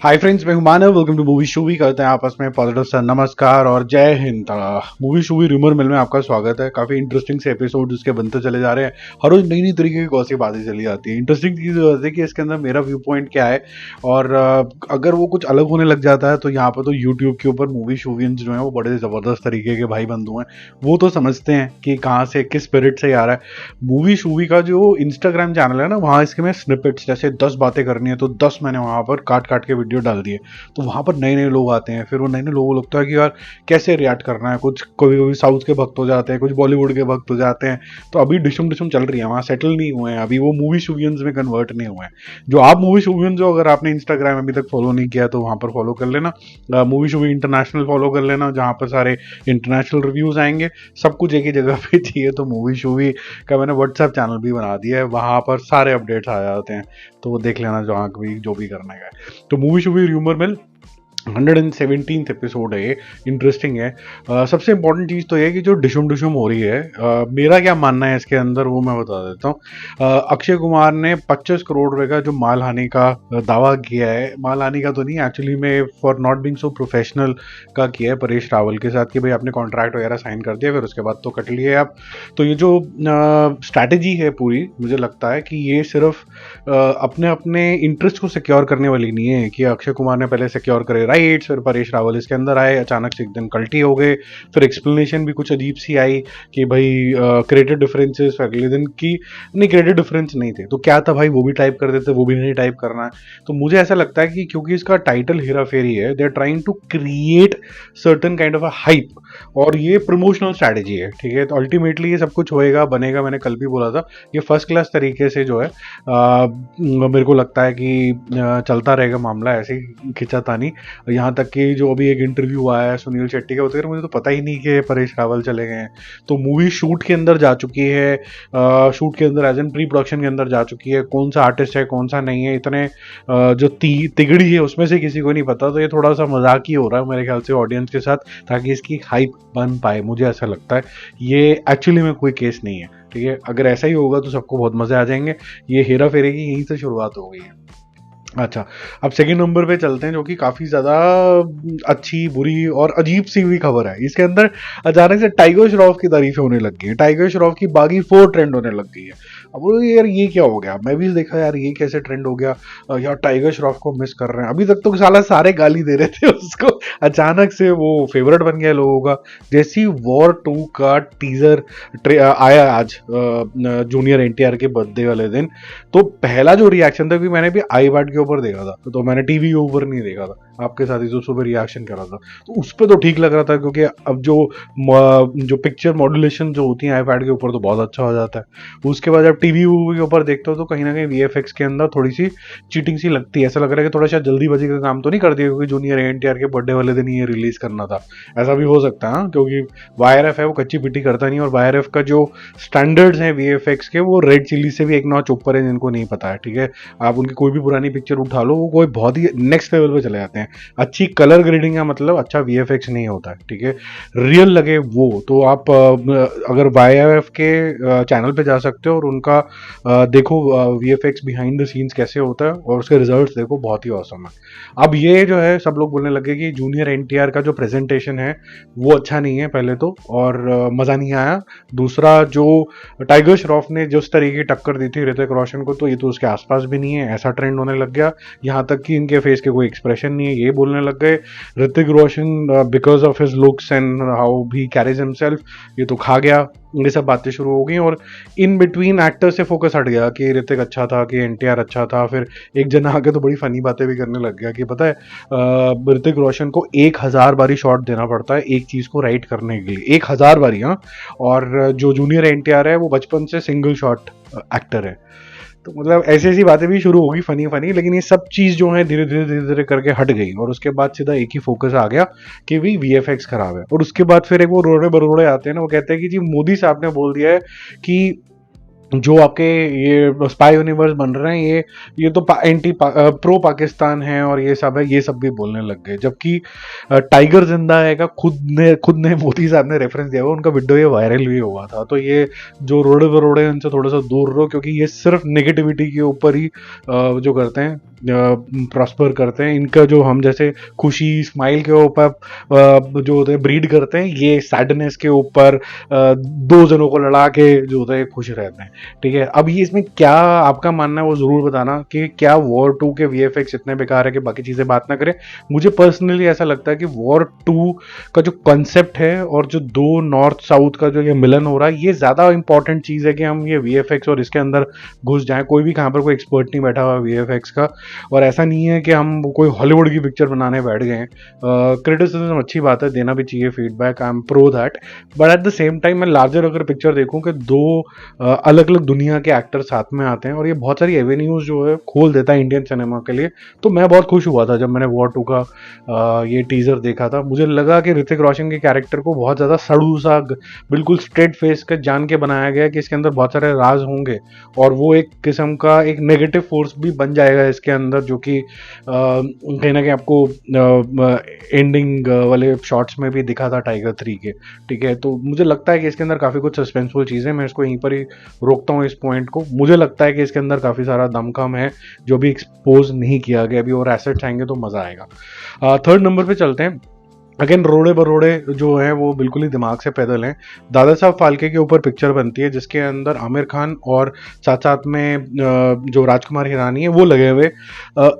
हाय friends, मैं Humanav. Welcome to movie Shoovy. करते हैं आपस में पॉजिटिव सा नमस्कार और जय हिंद। मूवी शूवी रूमर मिल में आपका स्वागत है। काफी इंटरेस्टिंग से एपिसोड इसके बनते चले जा रहे हैं। हर रोज नई नई तरीके की गॉसिप बातें चली जाती है। इंटरेस्टिंग चीज होती है कि इसके अंदर मेरा व्यू पॉइंट क्या है, और अगर वो कुछ अलग होने लग जाता है तो यहाँ पर तो यूट्यूब के ऊपर मूवी शूवियंस जो है वो बड़े जबरदस्त तरीके के भाई बंधु हैं। वो तो समझते हैं कि कहाँ से किस स्पिरिट से आ रहा है। मूवी शूवी का जो इंस्टाग्राम चैनल है ना, वहाँ इसके में स्निपेट्स, जैसे 10 बातें करनी है तो 10 मैंने वहाँ पर काट काट के वीडियो डाल दिए। तो वहां पर नए नए लोग आते हैं। फिर वो नए नए लोगों को लगता है कि यार कैसे रिएक्ट करना है। कुछ कभी कभी साउथ के भक्त हो जाते हैं, कुछ बॉलीवुड के भक्त हो जाते हैं। तो अभी डिशुम डिशुम चल रही है, वहां सेटल नहीं हुए हैं, अभी वो मूवी शूवियंस में कन्वर्ट नहीं हुए हैं। जो आप मूवी शूवियंस जो, अगर आपने इंस्टाग्राम अभी तक फॉलो नहीं किया तो वहां पर फॉलो कर लेना। मूवी शूवी इंटरनेशनल फॉलो कर लेना, जहां पर सारे इंटरनेशनल रिव्यूज आएंगे। सब कुछ एक ही जगह पे चाहिए तो मूवी शूवी का मैंने व्हाट्सएप चैनल भी बना दिया है, वहां पर सारे अपडेट्स आ जाते हैं। तो वो देख लेना जहाँ भी जो भी करना है। तो मूवी शूवी र्यूमर मिल 117th एपिसोड है ये। इंटरेस्टिंग है। सबसे इंपॉर्टेंट चीज़ तो ये है कि जो डिशुम डिशुम हो रही है, मेरा क्या मानना है इसके अंदर वो मैं बता देता हूँ। अक्षय कुमार ने 25 करोड़ रुपए का जो मालहानि का दावा किया है, मालहानि का तो नहीं एक्चुअली में, for not being so professional का किया है परेश रावल के साथ कि भाई आपने कॉन्ट्रैक्ट वगैरह साइन कर दिया, फिर उसके बाद तो कट लिए आप। तो ये जो स्ट्रैटेजी है पूरी, मुझे लगता है कि ये सिर्फ अपने अपने इंटरेस्ट को सिक्योर करने वाली नहीं है कि अक्षय कुमार ने पहले सिक्योर करे राइट्स, फिर परेश रावल इसके अंदर आए, अचानक से एक दिन कल्टी हो गए। फिर एक्सप्लेनेशन भी कुछ अजीब सी आई कि भाई क्रिएटिव डिफरेंसेस, अगले दिन की नहीं, क्रिएटिव डिफरेंस नहीं थे तो क्या था भाई, वो भी टाइप कर देते, वो भी नहीं टाइप करना है। तो मुझे ऐसा लगता है कि क्योंकि इसका टाइटल हेरा फेरी है, they are trying to create certain kind of a hype, और ये प्रमोशनल स्ट्रैटेजी है। ठीक है, तो अल्टीमेटली ये सब कुछ होएगा बनेगा, मैंने कल भी बोला था, ये फर्स्ट क्लास तरीके से जो है मेरे को लगता है कि चलता रहेगा मामला, ऐसे ही खिंचातानी। यहाँ तक कि जो अभी एक इंटरव्यू आया है सुनील शेट्टी का, होते मुझे तो पता ही नहीं कि परेश रावल चले गए हैं। तो मूवी शूट के अंदर जा चुकी है, शूट के अंदर एज एन प्री प्रोडक्शन के अंदर जा चुकी है। कौन सा आर्टिस्ट है कौन सा नहीं है, इतने जो तिगड़ी है उसमें से किसी को नहीं पता। तो ये थोड़ा सा मजाक ही हो रहा है मेरे ख्याल से ऑडियंस के साथ, ताकि इसकी हाइप बन पाए। मुझे ऐसा लगता है ये एक्चुअली में कोई केस नहीं है। ठीक है, अगर ऐसा ही होगा तो सबको बहुत मजे आ जाएंगे। ये हेरा फेरी की यहीं से शुरुआत हो गई है। अच्छा, अब सेकंड नंबर पे चलते हैं, जो कि काफी ज्यादा अच्छी बुरी और अजीब सी हुई खबर है। इसके अंदर अचानक से टाइगर श्रॉफ की तारीफें होने लग गई है, टाइगर श्रॉफ की बागी 4 ट्रेंड होने लग गई है। अब बोलो यार ये क्या हो गया, मैं भी देखा यार ये कैसे ट्रेंड हो गया। यार टाइगर श्रॉफ को मिस कर रहे हैं, अभी तक तो साला सारे गाली दे रहे थे उसको, अचानक से वो फेवरेट बन गया लोगों का। जैसी वॉर 2 का टीजर आया आज जूनियर एनटीआर के बर्थडे वाले दिन, तो पहला जो रिएक्शन था, कि मैंने भी आई बैट के ऊपर देखा था, तो मैंने टीवी के ऊपर नहीं देखा था, आपके साथ ही जो सुबह रिएक्शन कर रहा था, तो उस पर तो ठीक लग रहा था, क्योंकि अब जो पिक्चर मॉड्यूलेशन जो होती है आईपैड के ऊपर तो बहुत अच्छा हो जाता है। उसके बाद जब टीवी के ऊपर देखते हो तो कहीं ना कहीं वीएफएक्स के अंदर थोड़ी सी चीटिंग सी लगती है। ऐसा लग रहा है कि थोड़ा सा जल्दीबाजी का काम तो नहीं कर दिया, क्योंकि जूनियर एनटीआर के बर्थडे वाले दिन ये रिलीज करना था। ऐसा भी हो सकता है क्योंकि वाईआरएफ है वो कच्ची पिट्टी करता नहीं, और वाईआरएफ का जो स्टैंडर्ड्स हैं वीएफएक्स के, वो रेड चिली से भी एक नॉच ऊपर है, जिनको नहीं पता है। ठीक है, आप उनकी कोई भी पुरानी पिक्चर उठा लो, वो कोई बहुत ही नेक्स्ट लेवल पे चले जाते हैं। अच्छी कलर ग्रेडिंग का मतलब अच्छा वीएफएक्स नहीं होता है। ठीक है, रियल लगे वो तो आप अगर वाईआरएफ के चैनल पे जा सकते हो और उनका देखो वीएफएक्स बिहाइंड द सीन्स कैसे होता है, और उसके रिजल्ट्स देखो, बहुत ही औसम है। अब ये जो है सब लोग बोलने लगे कि जूनियर एनटीआर का जो प्रेजेंटेशन है वो अच्छा नहीं है पहले तो, और मजा नहीं आया। दूसरा, जो टाइगर श्रॉफ ने जिस तरीके की टक्कर दी थी ऋतिक रोशन को, तो ये तो उसके आसपास भी नहीं है, ऐसा ट्रेंड होने लग गया। यहाँ तक कि इनके फेस के कोई एक्सप्रेशन नहीं है, ये बोलने लग गए। Hrithik Roshan because of his looks and how he carries himself, ये तो खा गया। ये सब बातें शुरू हो गई, और इन बिटवीन एक्टर से फोकस हट गया कि ऋतिक अच्छा था कि एनटीआर अच्छा था। फिर एक जना आके तो बड़ी फनी बातें भी करने लग गया कि पता है ऋतिक रोशन को 1000 बारी शॉट देना पड़ता है एक चीज को राइट करने के लिए, 1000 बारी। हाँ, और जो जूनियर एनटीआर है वो बचपन से सिंगल शॉट एक्टर है। तो मतलब ऐसी ऐसी बातें भी शुरू होगी फनी फनी, लेकिन ये सब चीज जो है धीरे धीरे धीरे धीरे करके हट गई, और उसके बाद सीधा एक ही फोकस आ गया कि भी वीएफएक्स खराब है। और उसके बाद फिर एक वो रोड़े बरोड़े आते हैं ना, वो कहते हैं कि जी मोदी साहब ने बोल दिया है कि जो आपके ये स्पाई यूनिवर्स बन रहे हैं, ये तो प्रो पाकिस्तान है और ये सब है, ये सब भी बोलने लग गए। जबकि टाइगर जिंदा है का खुद ने मोदी साहब ने रेफरेंस दिया हुआ, उनका वीडियो ये वायरल भी हुआ था। तो ये जो रोड़े बरोड़े उनसे थोड़ा सा दूर रहो, क्योंकि ये सिर्फ नेगेटिविटी के ऊपर ही जो करते हैं, प्रॉस्पर करते हैं। इनका जो हम जैसे खुशी स्माइल के ऊपर जो होते हैं ब्रीड करते हैं, ये सैडनेस के ऊपर दो जनों को लड़ा के जो होता है खुश रहते हैं। ठीक है, अब ये इसमें क्या आपका मानना है वो जरूर बताना कि क्या वॉर 2 के वीएफएक्स इतने बेकार है कि बाकी चीजें बात ना करें। मुझे पर्सनली ऐसा लगता है कि वॉर 2 का जो कॉन्सेप्ट है और जो दो नॉर्थ साउथ का जो ये मिलन हो रहा है, ये ज्यादा इंपॉर्टेंट चीज है कि हम ये वीएफएक्स और इसके अंदर घुस जाएं। कोई भी कहां पर कोई एक्सपर्ट नहीं बैठा हुआ वीएफएक्स का, और ऐसा नहीं है कि हम कोई हॉलीवुड की पिक्चर बनाने बैठ गए हैं। क्रिटिसिज्म अच्छी बात है, देना भी चाहिए feedback, I am pro that. But at the same time मैं लार्जर अगर पिक्चर देखूं कि दो अलग अलग दुनिया के एक्टर साथ में आते हैं और ये बहुत सारी एवेन्यूज जो है खोल देता है इंडियन सिनेमा के लिए, तो मैं बहुत खुश हुआ था जब मैंने वॉर 2 का ये टीजर देखा था। मुझे लगा कि ऋतिक रोशन के कैरेक्टर को बहुत ज्यादा सड़ू सा, बिल्कुल स्ट्रेट फेस का जान के बनाया गया कि इसके अंदर बहुत सारे राज होंगे, और वो एक किस्म का एक नेगेटिव फोर्स भी बन जाएगा इसके अंदर, जो कि कहीं ना कहीं आपको एंडिंग वाले शॉट्स में भी दिखा था टाइगर 3 के। ठीक है, तो मुझे लगता है कि इसके अंदर काफी कुछ सस्पेंसफुल चीजें, मैं इसको यहीं पर ही रोकता हूँ इस पॉइंट को। मुझे लगता है कि इसके अंदर काफी सारा दमखम है जो भी एक्सपोज नहीं किया गया अभी, और एसेट्स आएंगे तो मजा आएगा। थर्ड नंबर पे चलते हैं। अगेन रोड़े बरोड़े जो है वो बिल्कुल ही दिमाग से पैदल हैं। दादा साहब फाल्के के ऊपर पिक्चर बनती है जिसके अंदर आमिर खान और साथ साथ में जो राजकुमार हिरानी है वो लगे हुए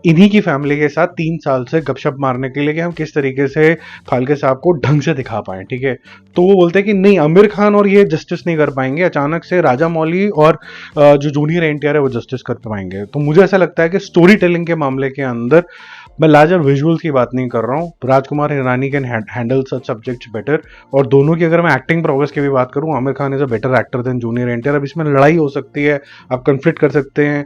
इन्हीं की फैमिली के साथ 3 साल से गपशप मारने के लिए कि हम किस तरीके से फाल्के साहब को ढंग से दिखा पाए। ठीक है, तो वो बोलते हैं कि नहीं, आमिर खान और ये जस्टिस नहीं कर पाएंगे, अचानक से राजा मौली और जो जूनियर एनटीआर है वो जस्टिस कर पाएंगे। तो मुझे ऐसा लगता है कि स्टोरी टेलिंग के मामले के अंदर, मैं लार्जर विजुअल्स की बात नहीं कर रहा हूँ, Rajkumar Hirani can handle such subjects better. और दोनों की अगर मैं एक्टिंग प्रोग्रेस की भी बात करूँ, Aamir Khan is a better actor than junior NTR. अब इसमें लड़ाई हो सकती है, आप कन्फ्लिक्ट कर सकते हैं।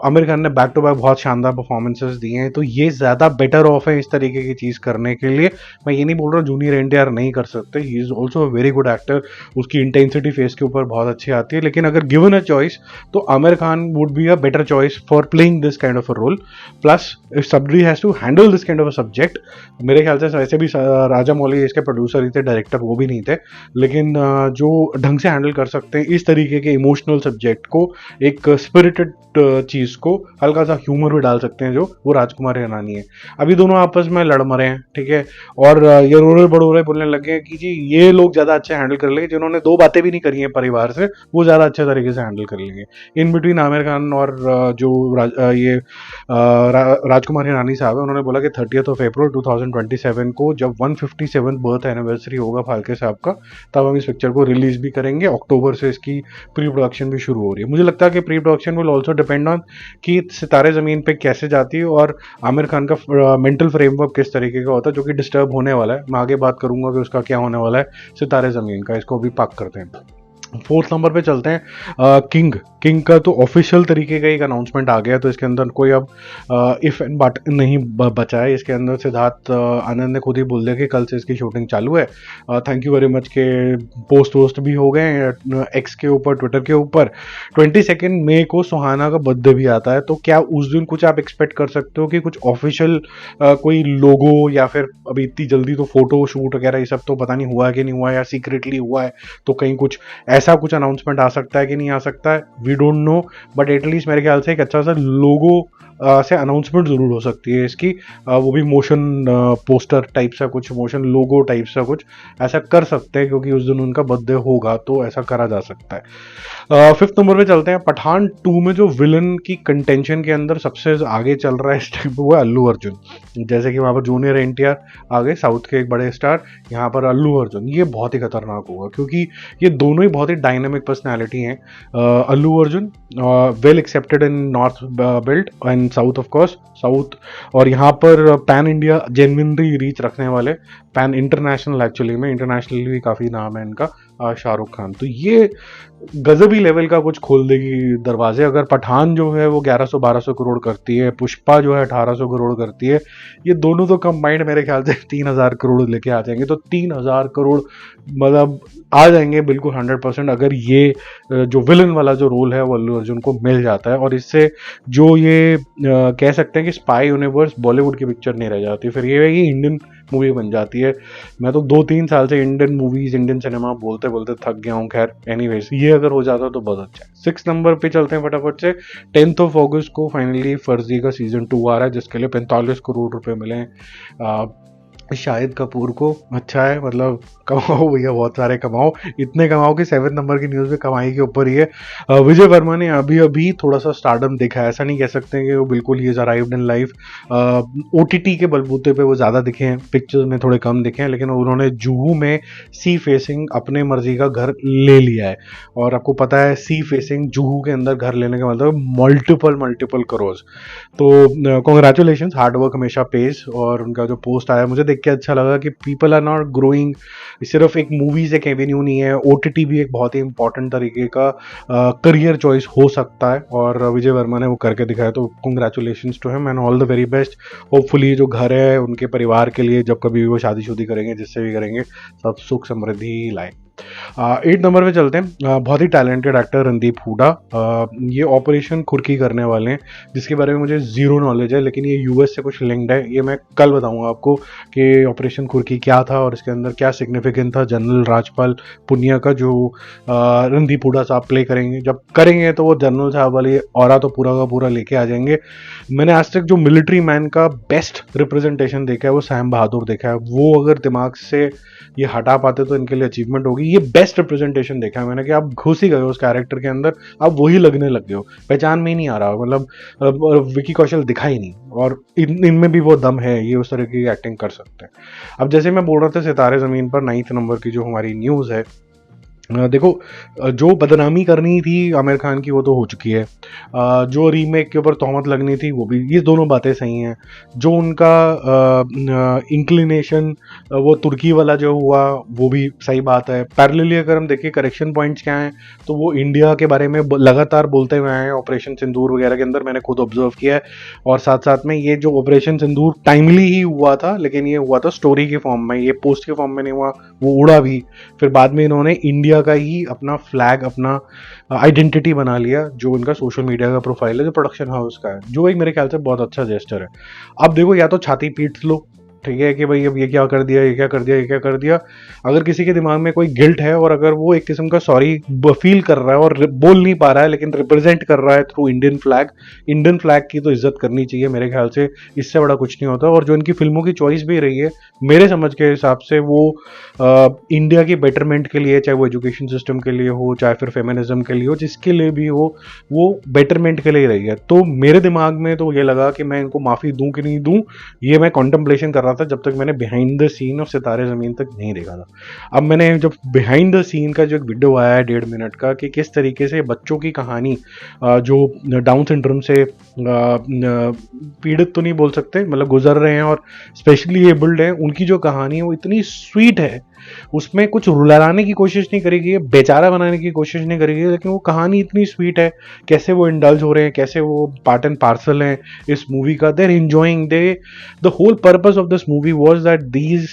आमिर खान ने बैक टू बैक बहुत शानदार परफॉर्मेंसेस दिए हैं, तो ये ज्यादा बेटर ऑफ है इस तरीके की चीज करने के लिए। मैं ये नहीं बोल रहा जूनियर एनटीआर नहीं कर सकते, he is also a very good actor, उसकी इंटेंसिटी फेस के ऊपर बहुत अच्छी आती है। लेकिन अगर गिवन अ चॉइस तो Aamir Khan would be a better choice for playing this kind of a role. Plus if सबरी has to handle this kind of a subject, मेरे ख्याल से वैसे भी राजा मौली इसके प्रोड्यूसर ही थे, डायरेक्टर वो भी नहीं थे, लेकिन जो ढंग से हैंडल कर सकते हैं इस तरीके के इमोशनल सब्जेक्ट को, एक स्पिरिटेड चीज को, हल्का सा ह्यूमर भी डाल सकते हैं, जो वो राजकुमार हिरानी है। अभी दोनों आपस में लड़ मरे हैं। ठीक है, और ये रोड़े बड़ोड़े बोलने लगे हैं कि जी ये लोग ज्यादा अच्छे हैंडल कर लेंगे, जिन्होंने दो बातें भी नहीं करी हैं परिवार से, वो ज्यादा अच्छे तरीके से हैंडल कर लेंगे। इन बिटवीन आमिर खान और जो ये राजकुमार हिरानी साहब है, उन्होंने बोला कि 30 अप्रैल 2027 को जब 157 बर्थ एनिवर्सरी होगा फाल्के साहब का, तब हम इस पिक्चर को रिलीज भी करेंगे। अक्टूबर से इसकी प्री प्रोडक्शन भी शुरू हो रही है। मुझे लगता है कि pre production will also depend on कि सितारे जमीन पे कैसे जाती है और आमिर खान का मेंटल फ्रेमवर्क किस तरीके का होता है, जो कि डिस्टर्ब होने वाला है। मैं आगे बात करूंगा कि उसका क्या होने वाला है सितारे जमीन का। इसको भी पाक करते हैं। फोर्थ नंबर पे चलते हैं। किंग का तो ऑफिशियल तरीके का एक अनाउंसमेंट आ गया, तो इसके अंदर कोई अब इफ एंड बट नहीं बचा है। इसके अंदर सिद्धार्थ आनंद ने खुद ही बोल दिया कि कल से इसकी शूटिंग चालू है। थैंक यू वेरी मच के पोस्ट वोस्ट भी हो गए एक्स के ऊपर, ट्विटर के ऊपर। 22 मई को सुहाना का बर्थडे भी आता है, तो क्या उस दिन कुछ आप एक्सपेक्ट कर सकते हो कि कुछ ऑफिशियल कोई लोगो, या फिर अभी इतनी जल्दी तो फोटो शूट वगैरह ये सब तो पता नहीं हुआ है कि नहीं हुआ है, या सीक्रेटली हुआ है, तो कहीं कुछ ऐसा कुछ अनाउंसमेंट आ सकता है कि नहीं आ सकता है, we don't know. But at least मेरे ख्याल से एक अच्छा सा लोगो से अनाउंसमेंट जरूर हो सकती है इसकी, वो भी मोशन पोस्टर टाइप सा कुछ, मोशन लोगो टाइप सा कुछ ऐसा कर सकते हैं, क्योंकि उस दिन उनका बर्थडे होगा, तो ऐसा करा जा सकता है। फिफ्थ नंबर पे चलते हैं। पठान 2 में जो विलन की कंटेंशन के अंदर सबसे आगे चल रहा है इस टाइम वो है अल्लू अर्जुन। जैसे कि वहां पर जूनियर एनटीआर आ गए, साउथ के एक बड़े स्टार, यहाँ पर अल्लू अर्जुन। ये बहुत ही खतरनाक होगा, क्योंकि ये दोनों ही बहुत ही डायनामिक पर्सनैलिटी हैं। Allu Arjun well accepted in north belt and south, of course south, और यहाँ पर पैन इंडिया जेन्युइनली रीच रखने वाले, पैन इंटरनेशनल एक्चुअली में, इंटरनेशनली भी काफ़ी नाम है इनका। शाहरुख खान। तो ये गजबी लेवल का कुछ खोल देगी दरवाजे। अगर पठान जो है वो 1100-1200 करोड़ करती है, पुष्पा जो है 1800 करोड़ करती है, ये दोनों तो कंबाइंड मेरे ख्याल से 3000 करोड़ लेके आ जाएंगे। तो 3000 करोड़ मतलब आ जाएंगे बिल्कुल 100%, अगर ये जो विलन वाला जो रोल है वो अल्लू अर्जुन को मिल जाता है। और इससे जो ये कह सकते हैं कि स्पाई यूनिवर्स बॉलीवुड की पिक्चर नहीं रह जाती, फिर ये इंडियन मूवी बन जाती है। मैं तो 2-3 साल से इंडियन मूवीज, इंडियन सिनेमा बोलते बोलते थक गया हूँ। खैर एनीवेज, ये अगर हो जाता तो बहुत अच्छा है। 6 नंबर पे चलते हैं फटाफट से। 10 अगस्त को फाइनली फर्जी का सीजन 2 आ रहा है, जिसके लिए 45 करोड़ रुपए मिले हैं शाहिद कपूर को। अच्छा है, मतलब कमाओ भैया, बहुत सारे कमाओ, इतने कमाओ कि 7 नंबर की न्यूज़ में कमाई के ऊपर ही है। विजय वर्मा ने अभी अभी थोड़ा सा स्टारडम देखा है, ऐसा नहीं कह सकते कि वो बिल्कुल he is arrived in life. OTT के बलबूते पे वो ज़्यादा दिखे हैं, पिक्चर्स में थोड़े कम दिखे हैं, लेकिन उन्होंने जुहू में सी फेसिंग अपने मर्जी का घर ले लिया है। और आपको पता है सी फेसिंग जुहू के अंदर घर लेने का मतलब मल्टीपल करोड़। तो कॉन्ग्रेचुलेशन, हार्डवर्क हमेशा पेज। और उनका जो पोस्ट आया मुझे देख के अच्छा लगा कि पीपल आर नॉट ग्रोइंग। सिर्फ एक मूवीज एक एवेन्यू नहीं है, ओटीटी भी एक बहुत ही इंपॉर्टेंट तरीके का करियर चॉइस हो सकता है, और विजय वर्मा ने वो करके दिखाया। तो congratulations to him and all the very best. Hopefully जो घर है उनके परिवार के लिए, जब कभी भी वो शादी करेंगे, जिससे भी करेंगे, सब सुख समृद्धि लाए। 8 नंबर पे चलते हैं। बहुत ही टैलेंटेड एक्टर रणदीप हुडा, ये ऑपरेशन खुरकी करने वाले हैं, जिसके बारे में मुझे जीरो नॉलेज है, लेकिन ये यूएस से कुछ लिंक्ड है। ये मैं कल बताऊंगा आपको कि ऑपरेशन खुरकी क्या था और इसके अंदर क्या सिग्निफिकेंट था। जनरल राजपाल पुनिया का जो रणदीप हुडा साहब प्ले करेंगे, जब करेंगे तो वो जनरल साहब वाली ऑरा तो पूरा का पूरा लेके आ जाएंगे। मैंने आज तक जो मिलिट्री मैन का बेस्ट रिप्रेजेंटेशन देखा है वो सैम बहादुर देखा है। वो अगर दिमाग से ये हटा पाते तो इनके लिए अचीवमेंट होगी। ये बेस्ट रिप्रेजेंटेशन देखा है मैंने कि आप घुस ही गए हो उस कैरेक्टर के अंदर, आप वही लगने लग गए हो, पहचान में ही नहीं आ रहा, मतलब विकी कौशल दिखा ही नहीं। और इनमें भी वो दम है, ये उस तरह की एक्टिंग कर सकते हैं। अब जैसे मैं बोल रहा था सितारे ज़मीन पर 9 नंबर की जो हमारी न्यूज़ है, देखो जो बदनामी करनी थी आमिर खान की वो तो हो चुकी है, जो रीमेक के ऊपर तोहमत लगनी थी वो भी, ये दोनों बातें सही हैं। जो उनका इंक्लिनेशन वो तुर्की वाला जो हुआ वो भी सही बात है। पैरेलली अगर हम देखें करेक्शन पॉइंट्स क्या हैं, तो वो इंडिया के बारे में लगातार बोलते हुए आए हैं ऑपरेशन सिंदूर वगैरह के अंदर, मैंने खुद ऑब्जर्व किया है। और साथ साथ में ये जो ऑपरेशन सिंदूर टाइमली ही हुआ था, लेकिन ये हुआ था स्टोरी के फॉर्म में, ये पोस्ट के फॉर्म में नहीं हुआ, वो उड़ा भी। फिर बाद में इन्होंने इंडिया का ही अपना फ्लैग, अपना आइडेंटिटी बना लिया, जो इनका सोशल मीडिया का प्रोफाइल है, जो प्रोडक्शन हाउस का है, जो एक मेरे ख्याल से बहुत अच्छा जेस्टर है। अब देखो, या तो छाती पीट लो, ठीक है कि भाई अब ये क्या कर दिया, ये क्या कर दिया, ये क्या कर दिया। अगर किसी के दिमाग में कोई गिल्ट है और अगर वो एक किस्म का सॉरी फील कर रहा है और बोल नहीं पा रहा है, लेकिन रिप्रेजेंट कर रहा है थ्रू इंडियन फ्लैग की तो इज्जत करनी चाहिए मेरे ख्याल से, इससे बड़ा कुछ नहीं होता। और जो इनकी फिल्मों की चॉइस भी रही है मेरे समझ के हिसाब से, वो इंडिया की बेटरमेंट के लिए, चाहे वो एजुकेशन सिस्टम के लिए हो, चाहे फिर फेमिनिज्म के लिए हो, जिसके लिए भी हो, वो बेटरमेंट के लिए रही है। तो मेरे दिमाग में तो ये लगा कि मैं इनको माफ़ी दूं कि नहीं दूं, ये मैं कॉन्टेम्पलेशन कर रहा था जब तक मैंने बिहाइंड द सीन ऑफ सितारे ज़मीन तक नहीं देखा था। अब मैंने जब बिहाइंड द सीन का जो एक वीडियो आया है 1.5 मिनट का, कि किस तरीके से बच्चों की कहानी, जो डाउन सिंड्रोम से पीड़ित तो नहीं बोल सकते, मतलब गुजर रहे हैं और स्पेशली एबल्ड हैं, उनकी जो कहानी है वो इतनी स्वीट है, उसमें कुछ रुलाने की कोशिश नहीं करेगी, बेचारा बनाने की कोशिश नहीं करेगी, लेकिन वो कहानी इतनी स्वीट है, कैसे वो इंडल्ज हो रहे हैं, कैसे वो पार्ट एंड पार्सल हैं इस मूवी का, there enjoying the whole purpose of this movie was that these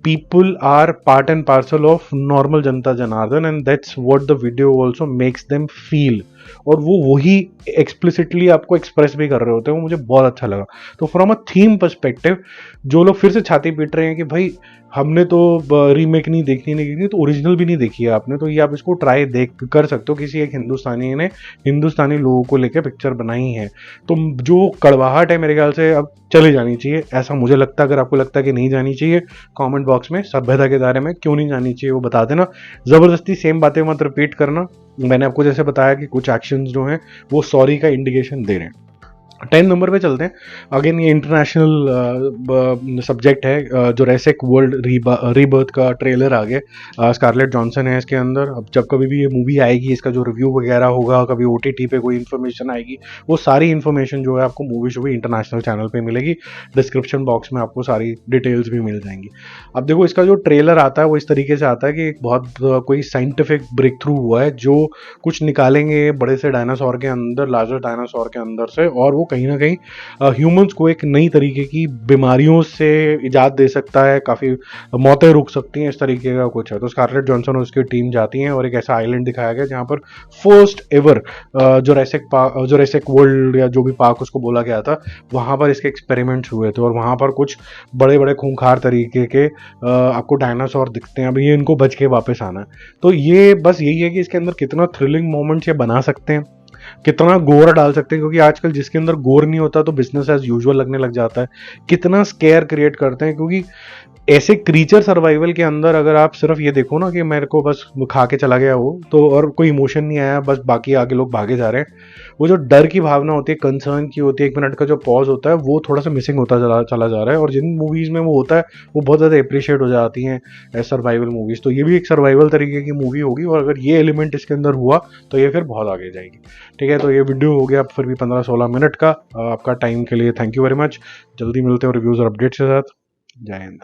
people are part and parcel of normal Janata Janardan, and that's what the video also makes them feel। और वो वही explicitly आपको express भी कर रहे होते हैं, वो मुझे बहुत अच्छा लगा। तो फ्रॉम अ थीम पर्सपेक्टिव, जो लोग फिर से छाती पीट रहे हैं कि भाई हमने तो रीमेक नहीं देखनी, तो ओरिजिनल भी नहीं देखी है आपने, तो ये आप इसको ट्राई कर सकते हो। किसी एक हिंदुस्तानी ने हिंदुस्तानी लोगों को लेकर पिक्चर बनाई है, तो जो कड़वाहट है मेरे ख्याल से अब चले जानी चाहिए, ऐसा मुझे लगता है। अगर आपको लगता है कि नहीं जानी चाहिए, कमेंट बॉक्स में सभ्यता के दायरे में क्यों नहीं जानी चाहिए वो बता देना। ज़बरदस्ती सेम बातें मत रिपीट करना। मैंने आपको जैसे बताया कि कुछ एक्शंस जो हैं वो सॉरी का इंडिकेशन दे रहे हैं। 10 नंबर पे चलते हैं। अगेन ये इंटरनेशनल सब्जेक्ट है। जुरासिक वर्ल्ड रीबर्थ का ट्रेलर आ गया। स्कारलेट जॉनसन है इसके अंदर। अब जब कभी भी ये मूवी आएगी, इसका जो रिव्यू वगैरह होगा, कभी ओटीटी पे कोई इन्फॉर्मेशन आएगी, वो सारी इन्फॉर्मेशन जो है आपको मूवी शूवी इंटरनेशनल चैनल पे मिलेगी। डिस्क्रिप्शन बॉक्स में आपको सारी डिटेल्स भी मिल जाएंगी। अब देखो, इसका जो ट्रेलर आता है वो इस तरीके से आता है कि एक बहुत कोई साइंटिफिक ब्रेक थ्रू हुआ है, जो कुछ निकालेंगे बड़े से डायनासोर के अंदर, लार्जर डायनासोर के अंदर से, और वो कहीं ना कहीं ह्यूमंस को एक नई तरीके की बीमारियों से इजाद दे सकता है, काफ़ी मौतें रुक सकती हैं, इस तरीके का कुछ है। तो स्कारलेट जॉनसन और उसकी टीम जाती हैं और एक ऐसा आइलैंड दिखाया गया जहाँ पर फर्स्ट एवर जोरेसिक वर्ल्ड या जो भी पार्क उसको बोला गया था, वहाँ पर इसके एक्सपेरिमेंट्स हुए थे और वहाँ पर कुछ बड़े बड़े खूंखार तरीके के आपको डायनासोर दिखते हैं। अब ये इनको बच के वापस आना है। तो ये बस यही है कि इसके अंदर कितना थ्रिलिंग मोमेंट्स ये बना सकते हैं, कितना गोर डाल सकते हैं, क्योंकि आजकल जिसके अंदर गोर नहीं होता तो बिजनेस एज यूजुअल लगने लग जाता है। कितना स्केयर क्रिएट करते हैं, क्योंकि ऐसे क्रीचर सर्वाइवल के अंदर अगर आप सिर्फ ये देखो ना कि मेरे को बस खा के चला गया वो, तो और कोई इमोशन नहीं आया, बस बाकी आगे लोग भागे जा रहे हैं, वो जो डर की भावना होती है, कंसर्न की होती है, 1 मिनट का जो पॉज होता है, वो थोड़ा सा मिसिंग होता चला जा रहा है। और जिन मूवीज में वो होता है वो बहुत ज़्यादा अप्रिशिएट हो जाती हैं सर्वाइवल मूवीज। तो ये भी एक सर्वाइवल तरीके की मूवी होगी, और अगर ये एलिमेंट इसके अंदर हुआ तो ये फिर बहुत आगे जाएगी। ठीक है, तो ये वीडियो हो गया फिर भी 15-16 मिनट का। आपका टाइम के लिए थैंक यू वेरी मच। जल्दी मिलते हैं रिव्यूज़ और अपडेट्स के साथ। जय हिंद।